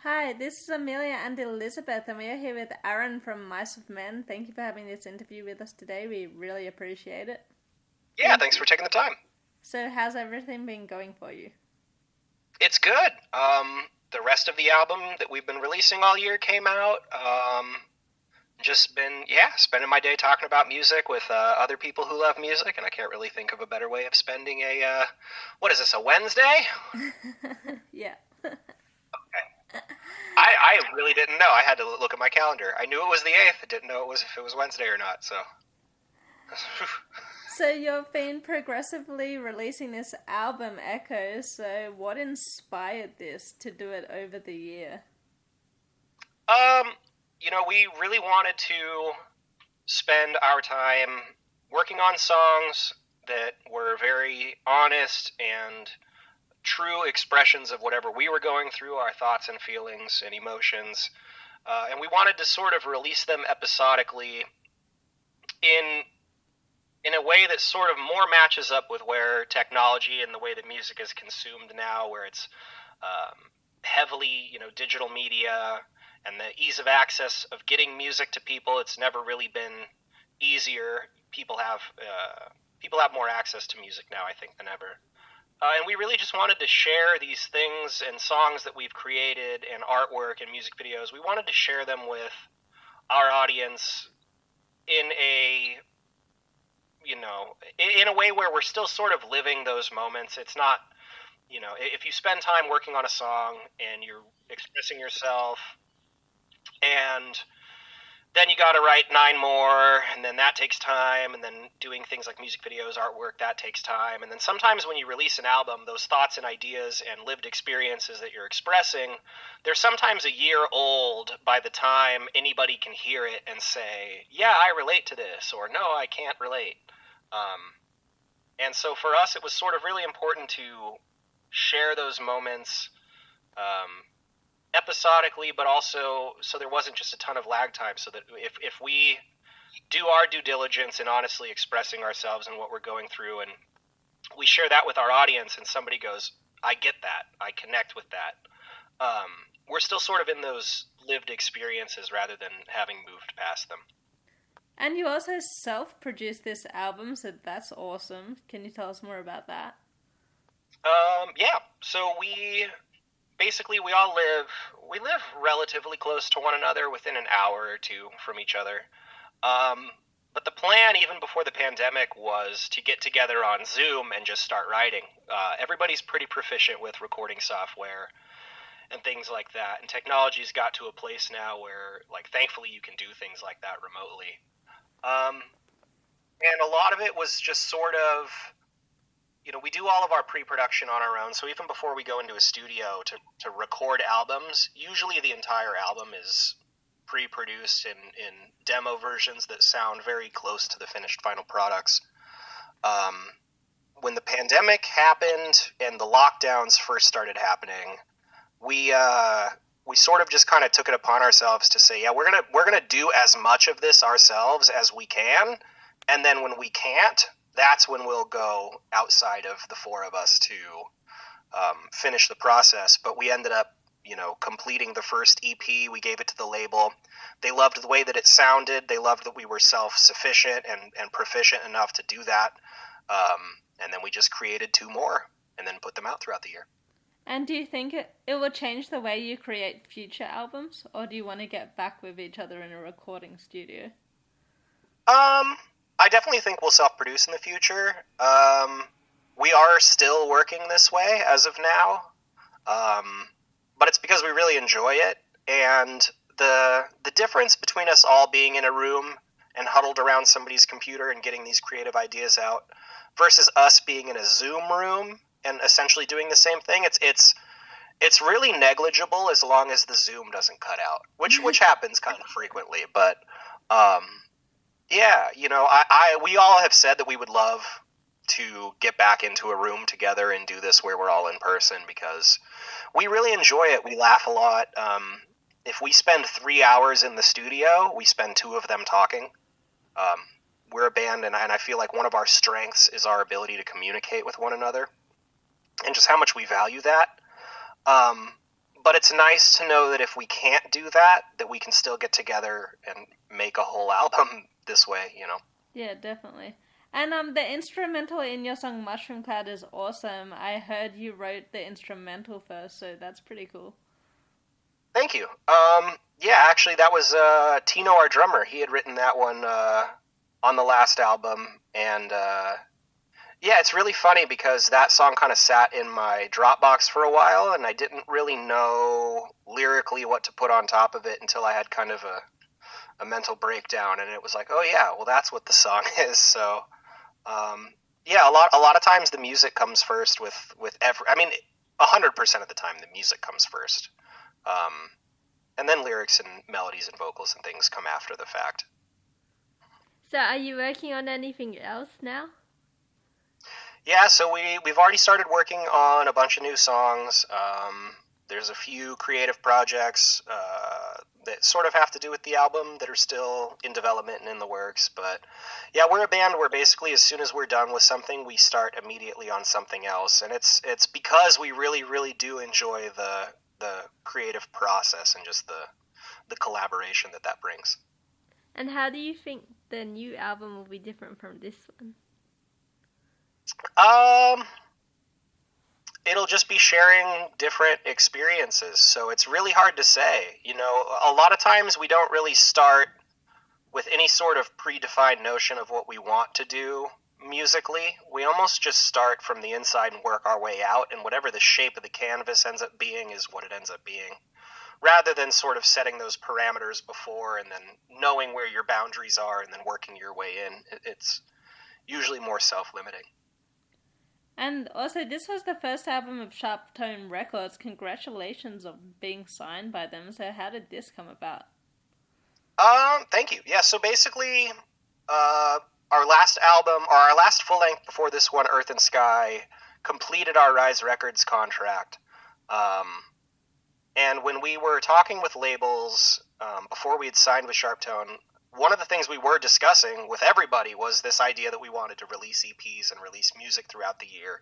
Hi, this is Amelia and Elizabeth, and we are here with Aaron from Mice of Men. Thank you for having this interview with us today. We really appreciate it. Yeah, thanks for taking the time. So, how's everything been going for you? It's good. The rest of the album that we've been releasing all year came out. Just been, spending my day talking about music with other people who love music, and I can't really think of a better way of spending what is this, a Wednesday? Yeah. I really didn't know. I had to look at my calendar. I knew it was the 8th. I didn't know if it was Wednesday or not, so. So, you've been progressively releasing this album, Echoes. So, what inspired this to do it over the year? Um, we really wanted to spend our time working on songs that were very honest and true expressions of whatever we were going through, our thoughts and feelings and emotions. And we wanted to sort of release them episodically in in a way that sort of more matches up with where technology and the way that music is consumed now, where it's heavily, digital media and the ease of access of getting music to people. It's never really been easier. People have more access to music now, I think, than ever. And we really just wanted to share these things and songs that we've created and artwork and music videos. We wanted to share them with our audience in a way where we're still sort of living those moments. It's not, if you spend time working on a song and you're expressing yourself, and then you got to write 9 more, and then that takes time, and then doing things like music videos, artwork, that takes time. And then sometimes when you release an album, those thoughts and ideas and lived experiences that you're expressing, they're sometimes a year old by the time anybody can hear it and say, yeah, I relate to this, or no, I can't relate. And so for us, it was sort of really important to share those moments episodically, but also so there wasn't just a ton of lag time, so that if we do our due diligence in honestly expressing ourselves and what we're going through, and we share that with our audience, and somebody goes, I get that, I connect with that, we're still sort of in those lived experiences rather than having moved past them. And you also self-produced this album, so that's awesome. Can you tell us more about that? Yeah, so we live relatively close to one another, within an hour or two from each other. But the plan, even before the pandemic, was to get together on Zoom and just start writing. Everybody's pretty proficient with recording software and things like that, and technology's got to a place now where, like, thankfully you can do things like that remotely. And a lot of it was just sort of, we do all of our pre-production on our own, so even before we go into a studio to record albums, usually the entire album is pre-produced in demo versions that sound very close to the finished final products. When the pandemic happened and the lockdowns first started happening, we sort of just kind of took it upon ourselves to say, yeah, we're gonna do as much of this ourselves as we can, and then when we can't, that's when we'll go outside of the four of us to finish the process. But we ended up, completing the first EP. We gave it to the label. They loved the way that it sounded. They loved that we were self-sufficient and proficient enough to do that. And then we just created 2 more and then put them out throughout the year. And do you think it will change the way you create future albums, or do you want to get back with each other in a recording studio? I definitely think we'll self-produce in the future. We are still working this way as of now, but it's because we really enjoy it. And the difference between us all being in a room and huddled around somebody's computer and getting these creative ideas out versus us being in a Zoom room and essentially doing the same thing, it's really negligible as long as the Zoom doesn't cut out, which happens kind of frequently. But yeah, we all have said that we would love to get back into a room together and do this where we're all in person, because we really enjoy it. We laugh a lot. If we spend 3 hours in the studio, we spend 2 of them talking. We're a band, and I feel like one of our strengths is our ability to communicate with one another and just how much we value that. but it's nice to know that if we can't do that, that we can still get together and make a whole album this way, you know? Yeah, definitely. And the instrumental in your song Mushroom Cloud is awesome. I heard you wrote the instrumental first, so that's pretty cool. Thank you. Yeah, actually, that was Tino, our drummer. He had written that one on the last album, and yeah, it's really funny because that song kind of sat in my Dropbox for a while, and I didn't really know lyrically what to put on top of it until I had kind of a mental breakdown, and it was like, oh yeah, well that's what the song is. So, yeah, a lot of times the music comes first with I mean, 100% of the time the music comes first. And then lyrics and melodies and vocals and things come after the fact. So are you working on anything else now? Yeah, so we've already started working on a bunch of new songs. There's a few creative projects that sort of have to do with the album that are still in development and in the works. But yeah, we're a band where basically as soon as we're done with something, we start immediately on something else. And it's because we really, really do enjoy the creative process and just the collaboration that brings. And how do you think the new album will be different from this one? It'll just be sharing different experiences, so it's really hard to say. You know, a lot of times we don't really start with any sort of predefined notion of what we want to do musically. We almost just start from the inside and work our way out, and whatever the shape of the canvas ends up being is what it ends up being, rather than sort of setting those parameters before and then knowing where your boundaries are and then working your way in. It's usually more self-limiting. And also, this was the first album of Sharp Tone Records. Congratulations on being signed by them. So how did this come about? Thank you. Yeah, so basically, our last album, or our last full length before this one, Earth and Sky, completed our Rise Records contract. And when we were talking with labels before we had signed with Sharp Tone, one of the things we were discussing with everybody was this idea that we wanted to release EPs and release music throughout the year.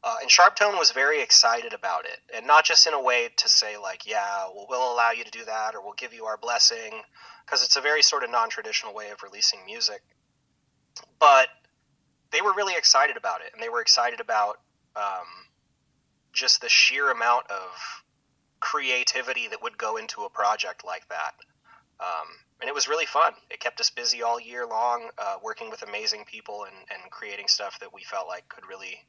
And Sharp Tone was very excited about it. And not just in a way to say, like, yeah, well, we'll allow you to do that, or we'll give you our blessing, because it's a very sort of non-traditional way of releasing music. But they were really excited about it, and they were excited about just the sheer amount of creativity that would go into a project like that. And it was really fun. It kept us busy all year long, working with amazing people and creating stuff that we felt like could really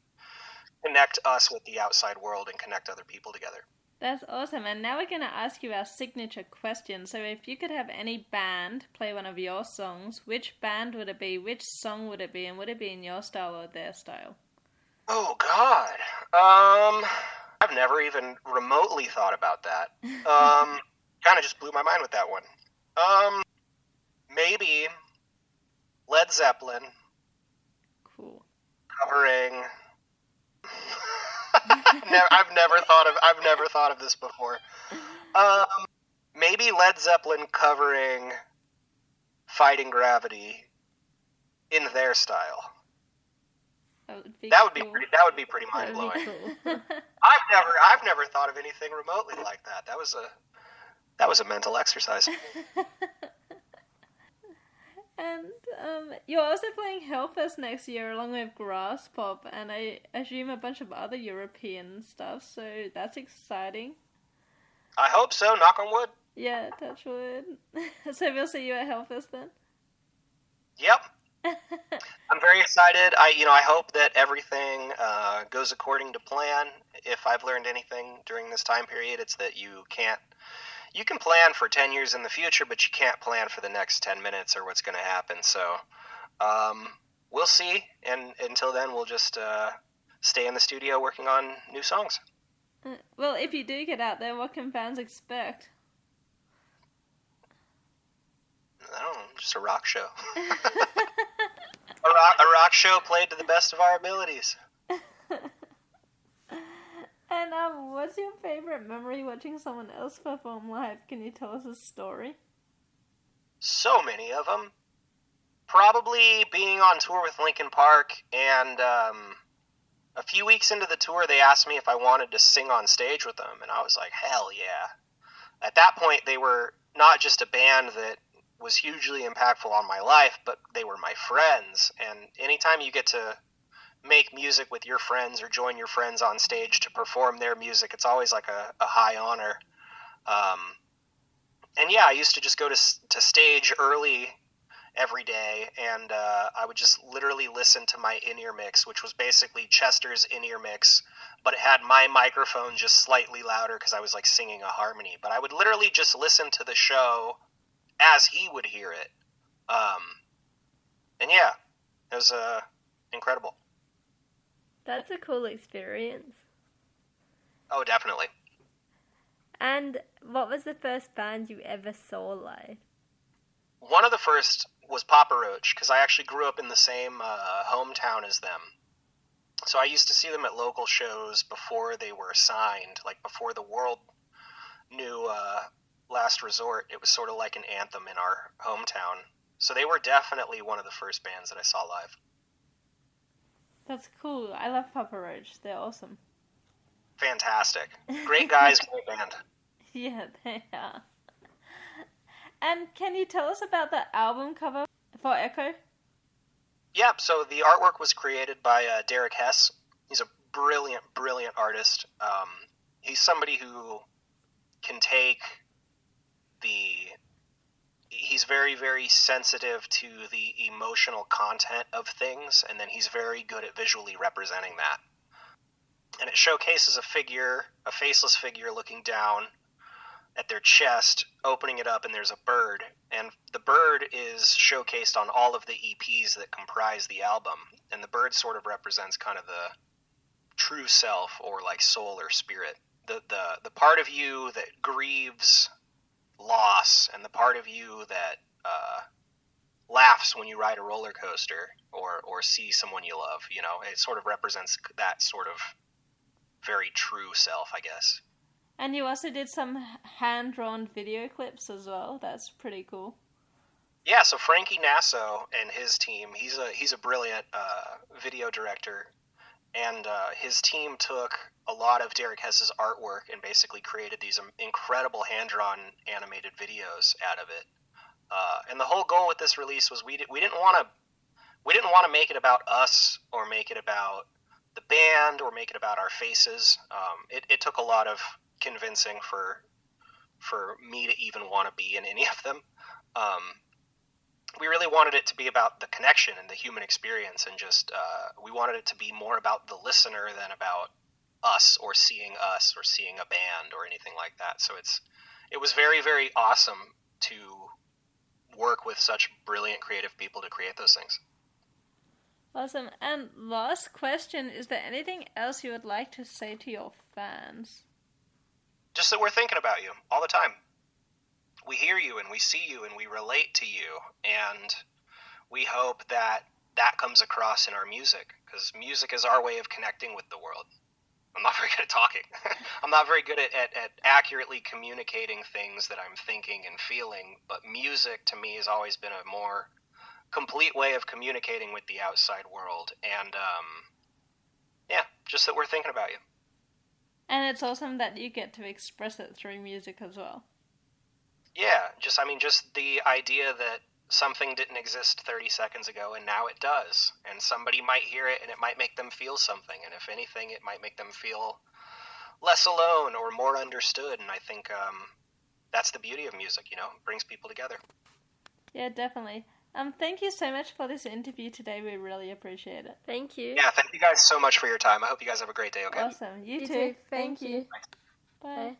connect us with the outside world and connect other people together. That's awesome. And now we're going to ask you our signature question. So if you could have any band play one of your songs, which band would it be? Which song would it be? And would it be in your style or their style? Oh, God. I've never even remotely thought about that. Kind of just blew my mind with that one. Maybe Led Zeppelin. Cool. Covering. I've never thought of this before. Maybe Led Zeppelin covering Fighting Gravity in their style. That would be pretty mind blowing. Cool. I've never thought of anything remotely like that. That was a mental exercise. And you're also playing Hellfest next year along with Grass Pop, and I assume a bunch of other European stuff, so that's exciting. I hope so, knock on wood. Yeah, touch wood. So we'll see you at Hellfest then? Yep. I'm very excited. I hope that everything goes according to plan. If I've learned anything during this time period, it's that you can plan for 10 years in the future, but you can't plan for the next 10 minutes or what's going to happen. So we'll see. And until then, we'll just stay in the studio working on new songs. Well, if you do get out there, what can fans expect? I don't know, just a rock show. a rock show played to the best of our abilities. And what's your favorite memory watching someone else perform live? Can you tell us a story? So many of them. Probably being on tour with Linkin Park and a few weeks into the tour, they asked me if I wanted to sing on stage with them, and I was like, hell yeah. At that point, they were not just a band that was hugely impactful on my life, but they were my friends. And anytime you get to make music with your friends or join your friends on stage to perform their music, it's always like a high honor. And yeah, I used to just go to stage early every day, and I would just literally listen to my in-ear mix, which was basically Chester's in-ear mix, but it had my microphone just slightly louder because I was like singing a harmony. But I would literally just listen to the show as he would hear it. And yeah, it was incredible. That's a cool experience. Oh, definitely. And what was the first band you ever saw live? One of the first was Papa Roach, because I actually grew up in the same hometown as them. So I used to see them at local shows before they were signed, like before the world knew Last Resort. It was sort of like an anthem in our hometown. So they were definitely one of the first bands that I saw live. That's cool. I love Papa Roach. They're awesome. Fantastic. Great guys, great band. Yeah, they are. And can you tell us about the album cover for Echo? Yep, so the artwork was created by Derek Hess. He's a brilliant, brilliant artist. He's somebody who can take he's very, very sensitive to the emotional content of things, and then he's very good at visually representing that. And it showcases a faceless figure looking down at their chest, opening it up, and there's a bird. And the bird is showcased on all of the EPs that comprise the album. And the bird sort of represents kind of the true self, or like soul or spirit. The part of you that grieves loss, and the part of you that laughs when you ride a roller coaster or see someone you love. You know, it sort of represents that sort of very true self, I guess. And you also did some hand-drawn video clips as well. That's pretty cool. Yeah, so Frankie Nasso and his team, he's a brilliant video director, and his team took a lot of Derek Hess's artwork and basically created these incredible hand-drawn animated videos out of it. And the whole goal with this release was we didn't want to make it about us or make it about the band or make it about our faces. It took a lot of convincing for me to even want to be in any of them. We really wanted it to be about the connection and the human experience, and just we wanted it to be more about the listener than about us or seeing a band or anything like that. So it was very, very awesome to work with such brilliant creative people to create those things. Awesome. And last question, is there anything else you would like to say to your fans? Just that we're thinking about you all the time. We hear you and we see you and we relate to you, and we hope that comes across in our music, because music is our way of connecting with the world. I'm not very good at talking. I'm not very good at accurately communicating things that I'm thinking and feeling, but music to me has always been a more complete way of communicating with the outside world. And yeah, just that we're thinking about you. And it's awesome that you get to express it through music as well. Yeah, just the idea that something didn't exist 30 seconds ago and now it does. And somebody might hear it and it might make them feel something. And if anything, it might make them feel less alone or more understood. And I think that's the beauty of music, you know, it brings people together. Yeah, definitely. Thank you so much for this interview today. We really appreciate it. Thank you. Yeah, thank you guys so much for your time. I hope you guys have a great day, okay? Awesome. You too. Thank you. Bye.